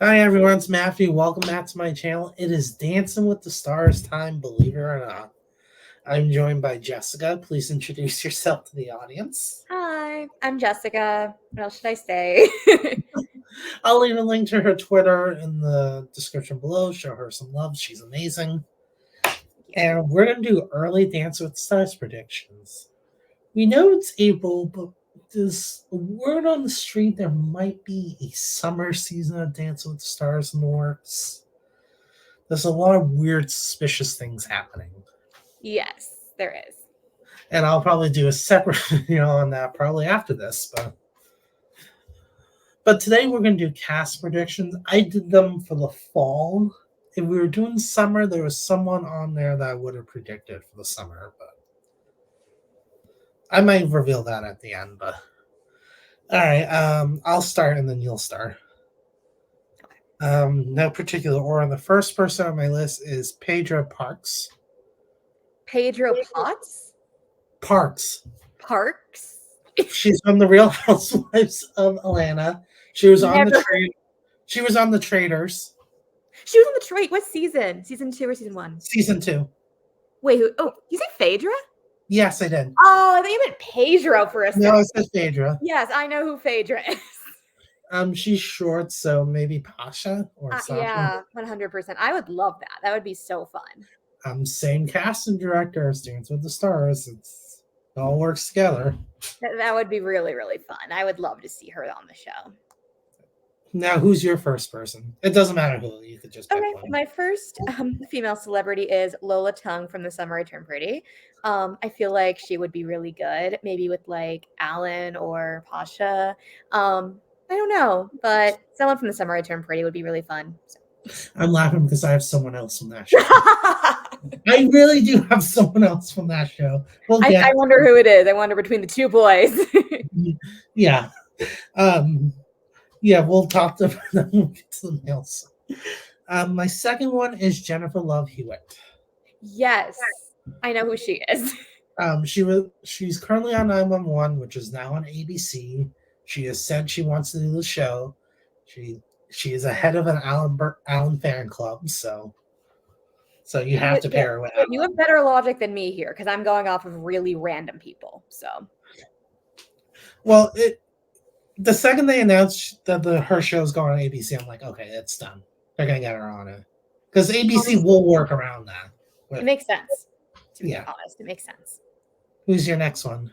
Hi everyone, it's Matthew. Welcome back to my channel. It is Dancing with the Stars time, believe it or not. I'm joined by Jessica. Please introduce yourself to the audience. Hi, I'm Jessica. What else should I say? I'll leave a link to her Twitter in the description below. Show her some love. She's amazing. And we're going to do early Dance with the Stars predictions. We know it's April, but there's a word on the street there might be a summer season of Dance with the Stars in the works. There's a lot of weird, suspicious things happening. Yes, there is. And I'll probably do a separate video on that probably after this. But today we're going to do cast predictions. I did them for the fall. If we were doing summer, there was someone on there that I would have predicted for the summer, but I might reveal that at the end. But all right, I'll start and then you'll start. No particular order. The first person on my list is Pedro Parks. Pedro Potts? Parks. Parks? She's from the Real Housewives of Atlanta. She was on the trade. She was on the Traders. She was on the trade. What season? Season 2 or season 1? Season 2. Wait, who? Oh, you say Phaedra? Yes, I did. Oh, I think you meant Pedro for a second. No, it says Phaedra. Yes, I know who Phaedra is. She's short, so maybe Pasha or Sasha. Yeah, 100%. I would love that. That would be so fun. Same cast and director as Dance with the Stars. It all works together. That would be really, really fun. I would love to see her on the show. Now, who's your first person? It doesn't matter who. You could just pick one. My first female celebrity is Lola Tung from The Summer I Turned Pretty. I feel like she would be really good, maybe with like Alan or Pasha. I don't know, but someone from The Summer I Turned Pretty would be really fun. So. I'm laughing because I have someone else from that show. I really do have someone else from that show. Well, I wonder who it is. I wonder between the two boys. Yeah. Yeah, we'll talk to them when we get to the males. My second one is Jennifer Love Hewitt. Yes, I know who she is. She's currently on 911, which is now on ABC. She has said she wants to do the show. She is a head of an Alan fan club, so you have to pair her with Alan. You have better logic than me here because I'm going off of really random people. So, well, the second they announced that her show's going on ABC, I'm like, okay, it's done. They're gonna get her on it because ABC will work around that. It makes sense. To be honest, it makes sense. Who's your next one?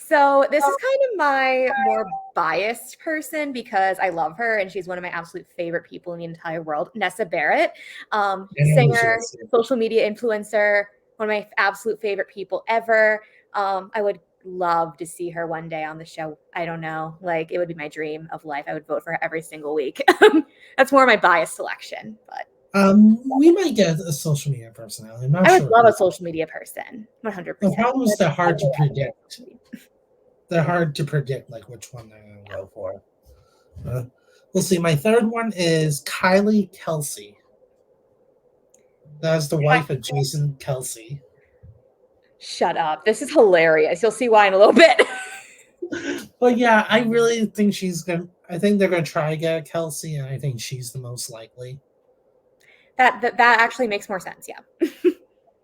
So this is kind of my more biased person because I love her and she's one of my absolute favorite people in the entire world. Nessa Barrett, singer, social media influencer, one of my absolute favorite people ever. I would love to see her one day on the show. I don't know, like it would be my dream of life. I would vote for her every single week. That's more my biased selection, but we might get a social media personality. I would love a social media person, 100%. The problem is they're hard to predict. They're hard to predict, like which one they're going to go for. We'll see. My third one is Kylie Kelsey. That's the wife of Jason Kelsey. Shut up. This is hilarious. You'll see why in a little bit. But yeah, I really think I think they're going to try to get Kelsey, and I think she's the most likely. That actually makes more sense, yeah.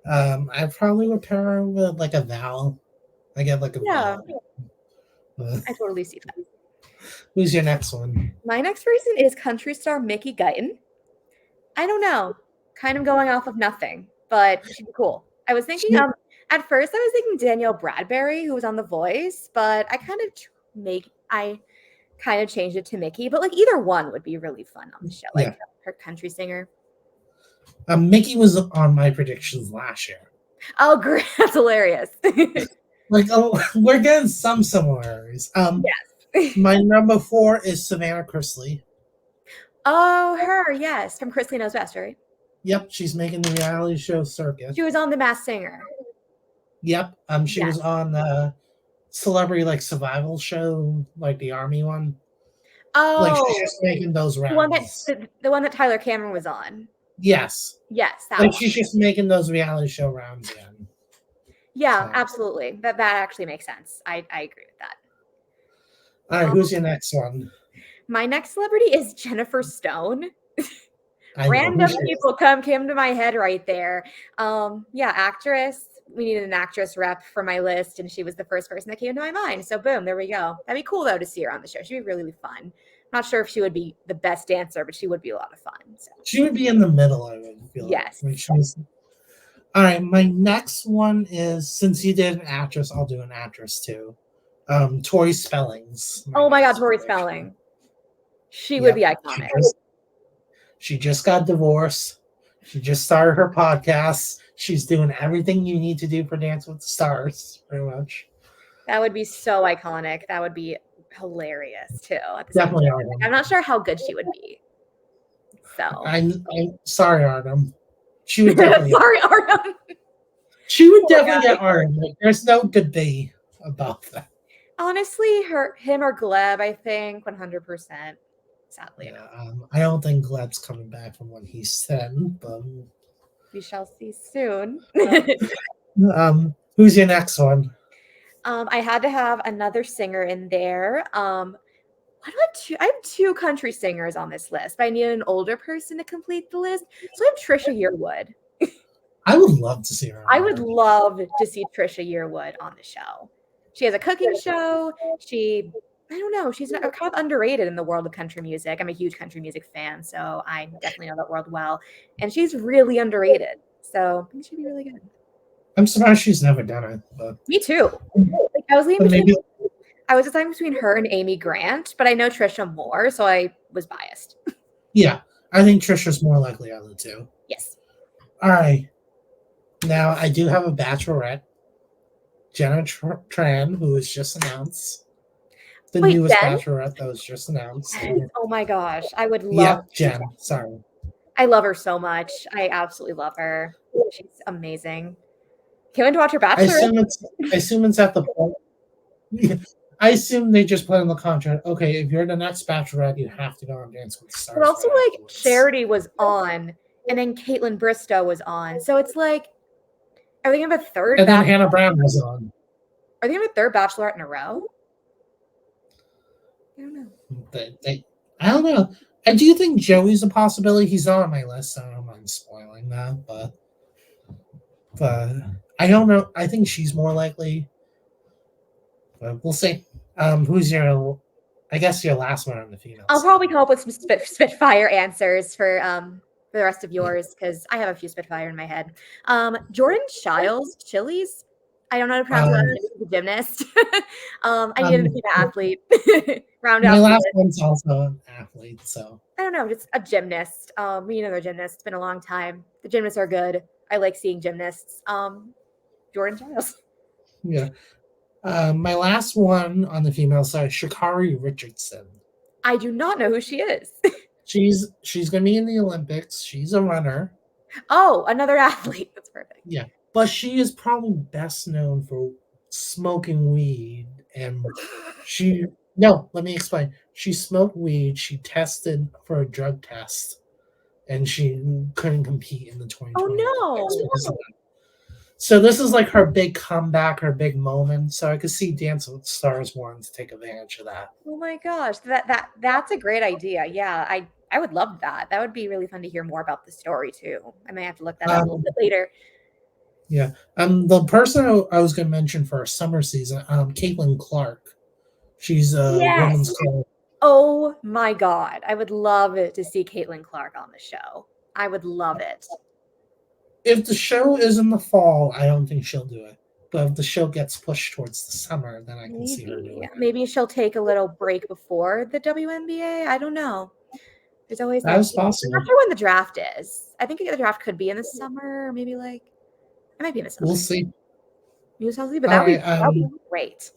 I probably would pair her with like a Val. I get like a Val. I totally see that. Who's your next one? My next person is country star Mickey Guyton. I don't know. Kind of going off of nothing, but she'd be cool. I was thinking at first I was thinking Danielle Bradbury, who was on The Voice, but I kind of changed it to Mickey. But like either one would be really fun on the show, like her country singer. Mickey was on my predictions last year. Oh, great! That's hilarious. We're getting some similarities. Yes. My number 4 is Savannah Chrisley. Oh, her, yes, from Chrisley Knows Best, right? Yep, she's making the reality show Circus. She was on The Masked Singer. Yep, she was on the celebrity like survival show, like the army one. Oh, like she's just making those rounds. The one that Tyler Cameron was on. Yes. Yes, that she's just making those reality show rounds again. Yeah, absolutely. That actually makes sense. I agree with that. All right, who's your next one? My next celebrity is Jennifer Stone. I know who Random she is. people came to my head right there. Yeah, actress. We needed an actress rep for my list, and she was the first person that came to my mind. So boom, there we go. That'd be cool though to see her on the show. She'd be really, really fun. Not sure if she would be the best dancer, but she would be a lot of fun. So She would be in the middle, I would feel yes. like she was. All right, my next one is, since you did an actress, I'll do an actress too. Tori Spellings. Oh my God, next Tori prediction. Spelling. She would be Yep, iconic. She just got divorced. She just started her podcast. She's doing everything you need to do for Dance with the Stars, pretty much. That would be so iconic. That would be hilarious too. At the same Definitely time. Artem. I'm not sure how good she would be. So I'm sorry, Artem. She would definitely. sorry, Artem. She would Poor definitely guy. get Artem. Like, there's no debate about that. Honestly, him or Gleb, I think 100%. Sadly Yeah, enough. I don't think Gleb's coming back from what he said, but We shall see soon. who's your next one? I had to have another singer in there. Why do I have two country singers on this list, but I need an older person to complete the list. So I have Trisha Yearwood. I would love to see her. I would love to see Trisha Yearwood on the show. She has a cooking show. I don't know, she's kind of underrated in the world of country music. I'm a huge country music fan, so I definitely know that world well. And she's really underrated. So I think she'd be really good. I'm surprised she's never done it, but Me too. Like, I was deciding between her and Amy Grant, but I know Trisha more, so I was biased. yeah, I think Trisha's more likely out of the two. Yes. All right. Now, I do have a bachelorette, Jenna Tran, who was just announced. The Wait, newest Jen? bachelorette that was just announced. Oh my gosh. I would love Yeah, Jen. Sorry. I love her so much. I absolutely love her. She's amazing. Can't wait to watch her I Bachelor. assume it's at the point. I assume they just put in the contract. Okay, if you're the next bachelorette, you have to go on Dance with the Stars. But also, like, afterwards. Charity was on, and then Caitlin Bristow was on. So it's like, are they gonna have a third? And then Hannah Brown was on. Are they gonna have a third Bachelorette in a row? I don't know. I don't know. I do think Joey's a possibility. He's not on my list, so I don't mind spoiling that. But I don't know. I think she's more likely. But we'll see. Who's your? I guess your last one on the female. I'll probably come up with some Spitfire answers for the rest of yours because I have a few Spitfire in my head. Jordan Childs. I don't know how to pronounce it. He's a gymnast. I needed to be an athlete. Round out. My last one's also an athlete, so I don't know, just a gymnast. We need another gymnast. It's been a long time. The gymnasts are good. I like seeing gymnasts. Jordan Childs. Yeah. My last one on the female side, Sha'Carri Richardson. I do not know who she is. She's gonna be in the Olympics. She's a runner. Oh, another athlete. That's perfect. Yeah. But she is probably best known for smoking weed. And let me explain. She smoked weed. She tested for a drug test. And she couldn't compete in the 2020 Olympics because of that. So this is like her big comeback, her big moment. So I could see Dance with the Stars wanting to take advantage of that. Oh my gosh. That's a great idea. Yeah, I would love that. That would be really fun to hear more about the story too. I may have to look that up a little bit later. Yeah. The person I was going to mention for a summer season, Caitlin Clark. She's a women's club. Oh my God. I would love to see Caitlin Clark on the show. I would love it. If the show is in the fall, I don't think she'll do it. But if the show gets pushed towards the summer, then I can see her doing it. Maybe she'll take a little break before the WNBA. I don't know. There's always that's possible. I'm not sure when the draft is. I think the draft could be in the summer, or maybe it might be in the summer. We'll see. But that would be great.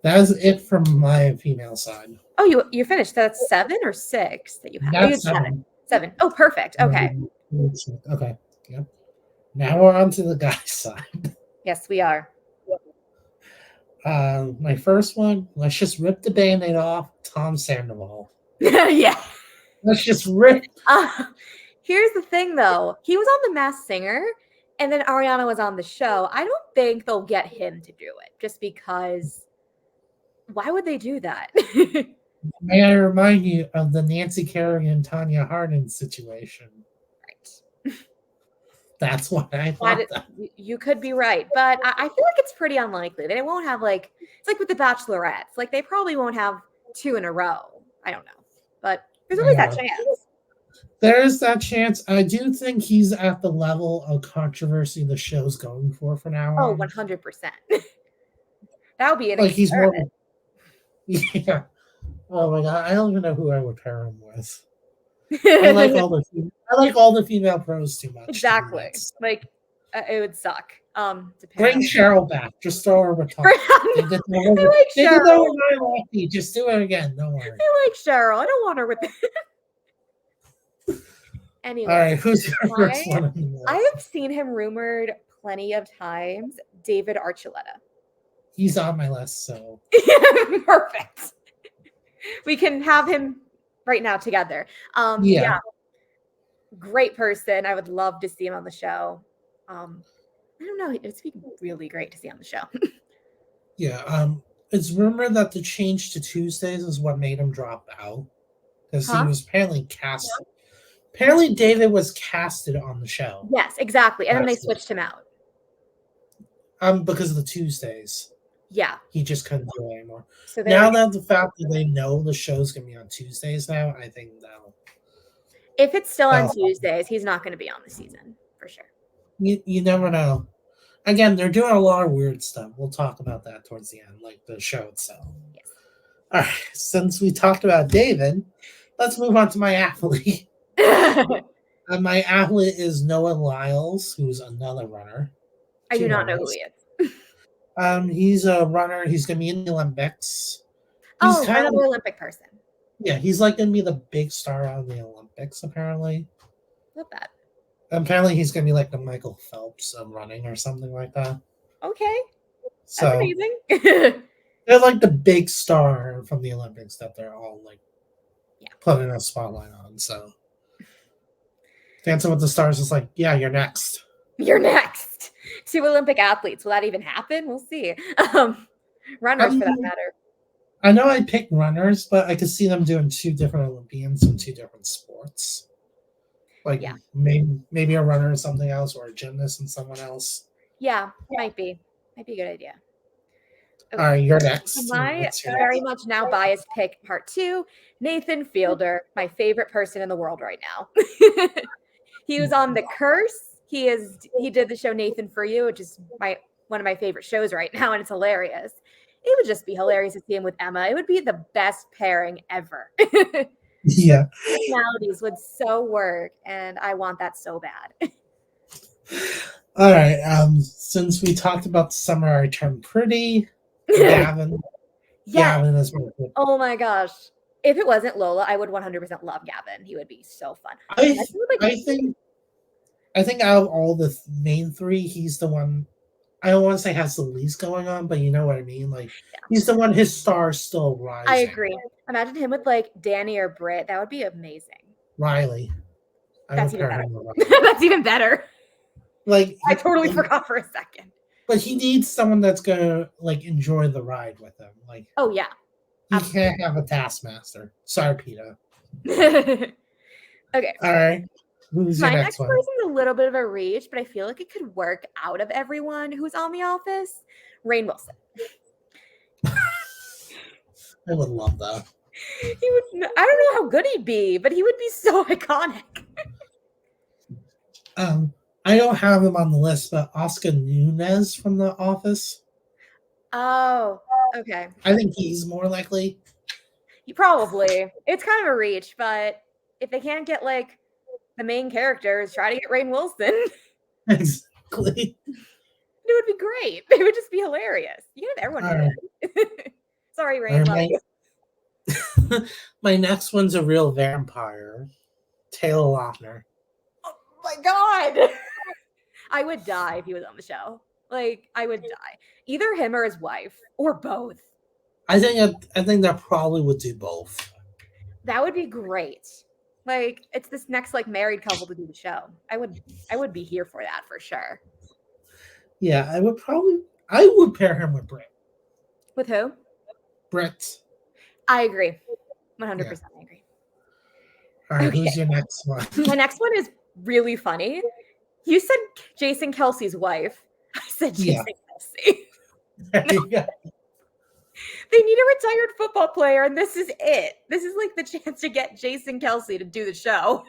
That is it from my female side. Oh, you finished. That's 7 or 6 that you have. That's 7. 7. Oh, perfect. Okay. Okay. Yep. Now we're on to the guys' side. Yes, we are. My first one, let's just rip the Band-Aid off. Tom Sandoval. Yeah. Let's just rip. Here's the thing, though. He was on The Masked Singer, and then Ariana was on the show. I don't think they'll get him to do it, just because. Why would they do that? May I remind you of the Nancy Kerrigan and Tanya Harding situation? Right. That's why I thought that. You could be right, but I feel like it's pretty unlikely. They won't have like it's like with the Bachelorettes. Like they probably won't have 2 in a row. I don't know, but there's always that chance. There is that chance. I do think he's at the level of controversy the show's going for now Oh, on. 100%. That would be an Like he's more. experiment. Yeah. Oh my god, I don't even know who I would pair him with. I like all the female pros too much. Exactly. Like it would suck. To Bring Cheryl back. Just throw her with Tom. I like Cheryl. Just do it again. Don't worry. I like Cheryl. I don't want her with. Anyway, all right. Who's your first one? I have seen him rumored plenty of times. David Archuleta. He's on my list, so perfect. We can have him right now together. Yeah. Great person. I would love to see him on the show. I don't know. It's been really great to see on the show. Yeah. It's rumored that the change to Tuesdays is what made him drop out because he was apparently cast. Apparently, David was casted on the show. Yes, exactly, and then they switched him out. Because of the Tuesdays. Yeah, he just couldn't do it anymore. So now that the fact that they know the show's gonna be on Tuesdays now, I think that'll. If it's still on Tuesdays, he's not going to be on the season for sure. You never know. Again, they're doing a lot of weird stuff. We'll talk about that towards the end, like the show itself. Yes. All right. Since we talked about David, let's move on to my athlete. My athlete is Noah Lyles, who's another runner. I do not know who he is. He's a runner. He's going to be in the Olympics. He's kind of an Olympic person. Yeah, he's like going to be the big star on the Olympics, apparently. Love that. Apparently, he's going to be like the Michael Phelps of running or something like that. Okay. So, that's amazing. They're like the big star from the Olympics that they're all like putting a spotlight on. So, Dancing with the Stars is like, yeah, you're next. You're next. 2 Olympic athletes. Will that even happen? We'll see. Runners, for that matter. I know I picked runners, but I could see them doing 2 different Olympians in 2 different sports. Like maybe a runner and something else, or a gymnast and someone else. Yeah, might be a good idea. Okay. All right, you're next. My very much now biased pick, part 2, Nathan Fielder, my favorite person in the world right now. He was on The Curse. He did the show Nathan For You, which is one of my favorite shows right now, and it's hilarious. It would just be hilarious to see him with Emma. It would be the best pairing ever. Yeah. Personalities would so work, and I want that so bad. All right. Since we talked about the summer I turned pretty, Gavin. Yeah. Gavin is my favorite. Oh my gosh. If it wasn't Lola, I would 100% love Gavin. He would be so fun. I think out of all the main 3, he's the one. I don't want to say has the least going on, but you know what I mean. Like he's the one. His star's still rising. I agree. Imagine him with like Danny or Britt. That would be amazing. Riley. That's even better. That's even better. Like I totally forgot for a second. But he needs someone that's gonna like enjoy the ride with him. Like, oh yeah, he can't have a taskmaster. Sorry, Peter. Okay. All right. Who's your next one? My next person's a little bit of a reach, but I feel like it could work out of everyone who's on The Office. Rainn Wilson. I would love that. He would. I don't know how good he'd be, but he would be so iconic. I don't have him on the list, but Oscar Nunez from The Office. Oh, okay. I think he's more likely. Probably. It's kind of a reach, but if they can't get like the main characters, try to get Rainn Wilson. Exactly. It would be great. It would just be hilarious. You can have everyone do it. Sorry, Rainn. My next one's a real vampire. Taylor Lautner. Oh my god. I would die if he was on the show. Like, I would die. Either him or his wife, or both. I think that probably would do both. That would be great. Like, it's this next like married couple to do the show. I would be here for that for sure. Yeah, I would pair him with Britt. With who? Britt. I agree. 100% agree. All right, Okay. who's your next one? My next one is really funny. You said Jason Kelsey's wife. I said Jason Kelsey. There you go. They need a retired football player, and this is it. This is like the chance to get Jason Kelsey to do the show.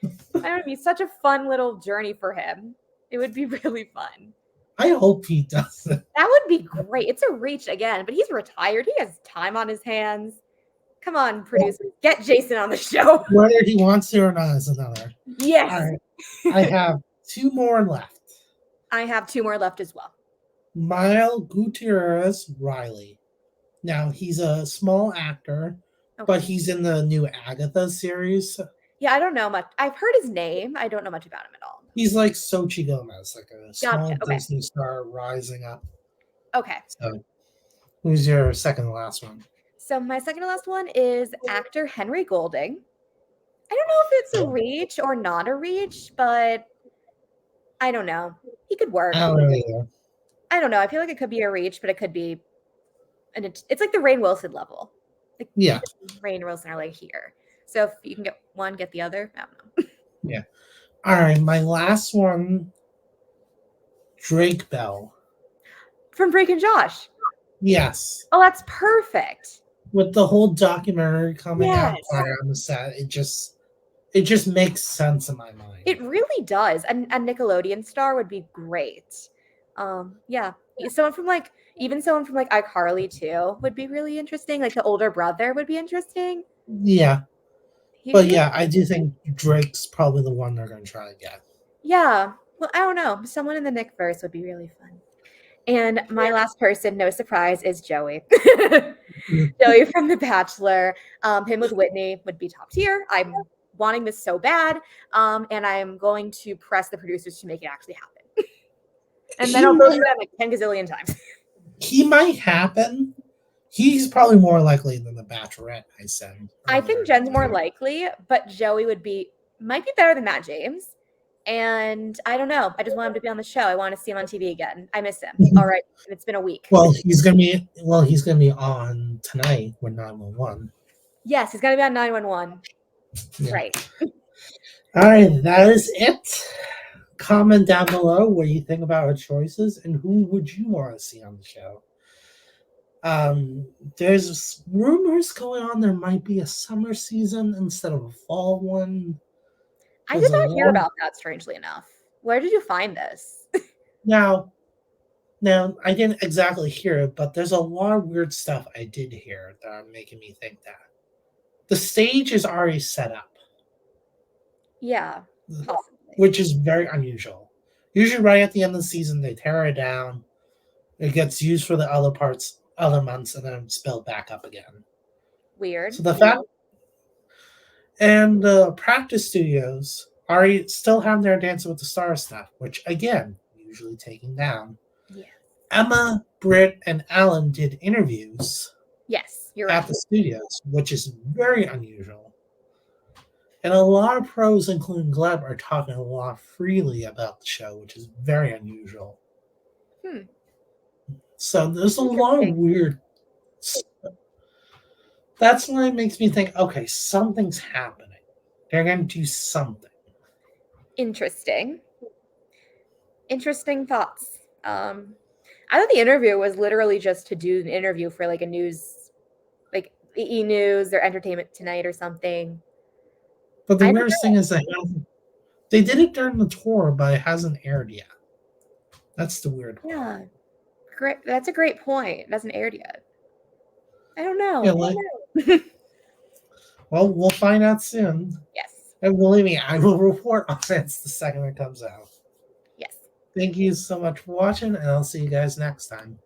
I don't know, it'd be such a fun little journey for him. It would be really fun. I hope he does it. That would be great. It's a reach again, but he's retired. He has time on his hands. Come on, producers, get Jason on the show. Whether he wants to or not is another. Yes. All right. I have 2 more left. I have 2 more left as well. Mile Gutierrez Riley. Now, he's a small actor, but he's in the new Agatha series. Yeah, I don't know much. I've heard his name. I don't know much about him at all. He's like Xochitl Gomez, like a small Gotcha, okay. Disney star rising up. Okay. So, who's your second to last one? So my second to last one is actor Henry Golding. I don't know if it's a reach or not a reach, but I don't know. He could work. I don't really know. I don't know. I feel like it could be a reach, but it could be, and it's like the Rainn Wilson level. Like, Yeah. Rainn and Wilson are like here. So if you can get one, get the other. I don't know. Yeah. All right, my last one, Drake Bell. From Drake and Josh. Yes. Oh, that's perfect. With the whole documentary coming out Yes. on the set, it just makes sense in my mind. It really does. A Nickelodeon star would be great. Yeah. Someone from iCarly too would be really interesting. Like the older brother would be interesting. Yeah. But yeah, I do think Drake's probably the one they're going to try to get. Yeah. Well, I don't know. Someone in the Nickverse would be really fun. And my last person, no surprise, is Joey. Joey from The Bachelor. Him with Whitney would be top tier. I'm wanting this so bad. And I'm going to press the producers to make it actually happen. And then I'll go through that like 10 gazillion times. He might happen. He's probably more likely than the Bachelorette, I said. I think Jen's more likely, but Joey might be better than Matt James. And I don't know. I just want him to be on the show. I want to see him on TV again. I miss him. All right. It's been a week. Well, he's gonna be on tonight with 911. Yes, he's gonna be on 911. Yeah. Right. All right, that is it. Comment down below what you think about our choices and who would you want to see on the show. There's rumors going on there might be a summer season instead of a fall one. I did not hear about that, strangely enough. Where did you find this? Now, I didn't exactly hear it, but there's a lot of weird stuff I did hear that are making me think that. The stage is already set up. Yeah, possibly. Which is very unusual. Usually right at the end of the season, they tear it down. It gets used for the other months, and then it's built back up again. Weird. So the fact... And the practice studios still have their Dancing with the Stars stuff, which, again, usually taken down. Yeah. Emma, Britt, and Alan did interviews Yes, you're right. at the studios, which is very unusual. And a lot of pros, including Gleb, are talking a lot freely about the show, which is very unusual. So there's a lot of weird stuff. That's why it makes me think, okay, something's happening. They're going to do something. Interesting thoughts. I thought the interview was literally just to do an interview for like a news, like E! News or Entertainment Tonight or something. But the weirdest thing is they did it during the tour, but it hasn't aired yet. That's the weird part. Yeah. Great. That's a great point. It hasn't aired yet. I don't know. Yeah, well, we'll find out soon. Yes. And believe me, I will report on it the second it comes out. Yes. Thank you so much for watching, and I'll see you guys next time.